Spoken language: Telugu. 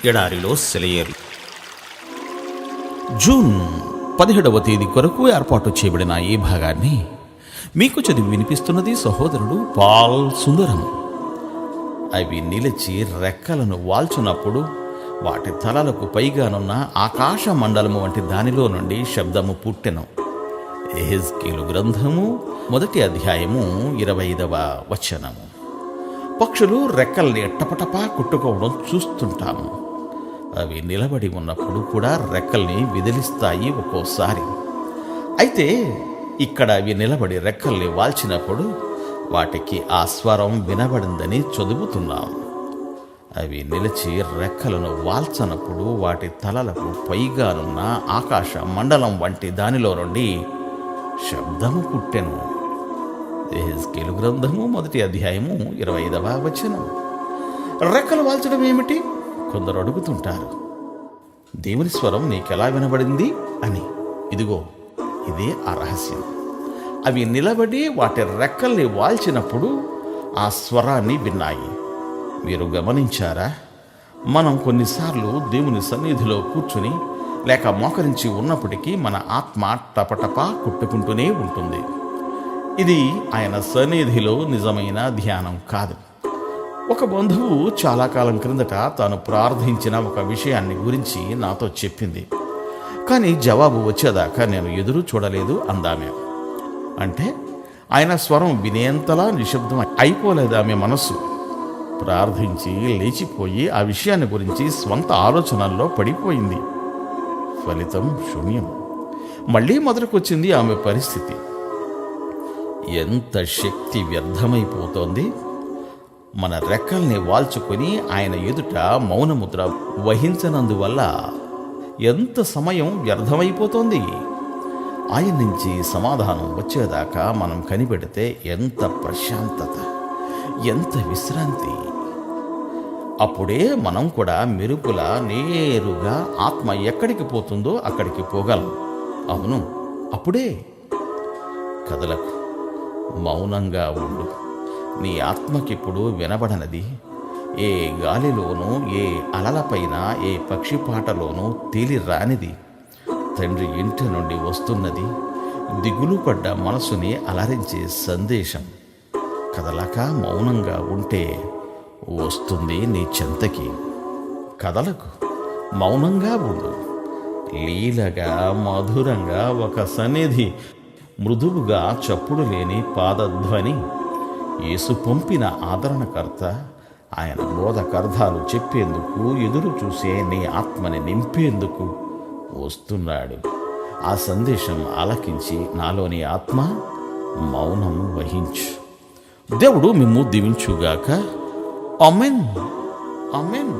ఎడారిలో సెలయేరు. జూన్ 17వ తేదీ కొరకు ఏర్పాటు చేయబడిన ఈ భాగాన్ని మీకు చదివి వినిపిస్తున్నది సహోదరుడు పాల్ సుందరం. అవి నిలిచి రెక్కలను వాల్చున్నప్పుడు వాటి తలలకు పైగానున్న ఆకాశ మండలము వంటి దానిలో నుండి శబ్దము పుట్టెను. యెహెజ్కేలు గ్రంథము 1వ అధ్యాయము 25వ వచనము. పక్షులు రెక్కల్ని టపటపా కుట్టుకోవడం చూస్తుంటాము. అవి నిలబడి ఉన్నప్పుడు కూడా రెక్కల్ని విదిలిస్తాయి ఒక్కోసారి. అయితే ఇక్కడ అవి నిలబడి రెక్కల్ని వాల్చినప్పుడు వాటికి ఆ స్వరం వినబడిందని చదువుతున్నాం. అవి నిలిచి రెక్కలను వాల్చనప్పుడు వాటి తలలకు పైగానున్న ఆకాశ మండలం వంటి దానిలో నుండి శబ్దము పుట్టెను. యెహెజ్కేలు గ్రంథము 1వ అధ్యాయము 25వ వచనం. రెక్కలు వాల్చడం ఏమిటి? కొందరు అడుగుతుంటారు. దేవుని స్వరం నీకెలా వినబడింది అని. ఇదిగో ఇదే ఆ రహస్యం. అవి నిలబడి వాటి రెక్కల్ని వాల్చినప్పుడు ఆ స్వరాన్ని విన్నాయి. మీరు గమనించారా? మనం కొన్నిసార్లు దేవుని సన్నిధిలో కూర్చుని లేక మోకరించి ఉన్నప్పటికీ మన ఆత్మ టపటపా కొట్టుకుంటూనే ఉంటుంది. ఇది ఆయన సన్నిధిలో నిజమైన ధ్యానం కాదు. ఒక బంధువు చాలా కాలం క్రిందట తాను ప్రార్థించిన ఒక విషయాన్ని గురించి నాతో చెప్పింది. కానీ జవాబు వచ్చేదాకా నేను ఎదురు చూడలేదు అందామె. అంటే ఆయన స్వరం వినేంతలా నిశ్శబ్దం అయిపోలేదు ఆమె మనస్సు. ప్రార్థించి లేచిపోయి ఆ విషయాన్ని గురించి స్వంత ఆలోచనల్లో పడిపోయింది. ఫలితం శూన్యం. మళ్ళీ మొదలుకొచ్చింది ఆమె పరిస్థితి. ఎంత శక్తి వ్యర్థమైపోతోంది. మన రెక్కల్ని వాల్చుకొని ఆయన ఎదుట మౌనముద్ర వహించనందువల్ల ఎంత సమయం వ్యర్థమైపోతోంది. ఆయన నుంచి సమాధానం వచ్చేదాకా మనం కనిపెడితే ఎంత ప్రశాంతత, ఎంత విశ్రాంతి. అప్పుడే మనం కూడా మెరుపులా నేరుగా ఆత్మ ఎక్కడికి పోతుందో అక్కడికి పోగలం. అవును, అప్పుడే. కదలకు, మౌనంగా ఉండు. నీ ఆత్మకిప్పుడు వినబడనది ఏ గాలిలోనూ, ఏ అలలపైన, ఏ పక్షిపాటలోనూ తేలి రానిది తండ్రి ఇంటి నుండి వస్తున్నది దిగులు పడ్డ మనసుని అలరించే సందేశం. కదలక మౌనంగా ఉంటే వస్తుంది నీ చెంతకి. కదలకు, మౌనంగా ఉండు. లీలగా మధురంగా ఒక సన్నిధి, మృదువుగా చప్పుడు లేని పాదధ్వని. యేసు పంపిన ఆదరణకర్త ఆయన బోధకర్థాలు చెప్పేందుకు, ఎదురు చూసే నీ ఆత్మని నింపేందుకు వస్తున్నాడు. ఆ సందేశం ఆలకించి నాలోని ఆత్మ మౌనం వహించు. దేవుడు మిమ్ము దీవించుగాక. ఆమేన్, ఆమేన్.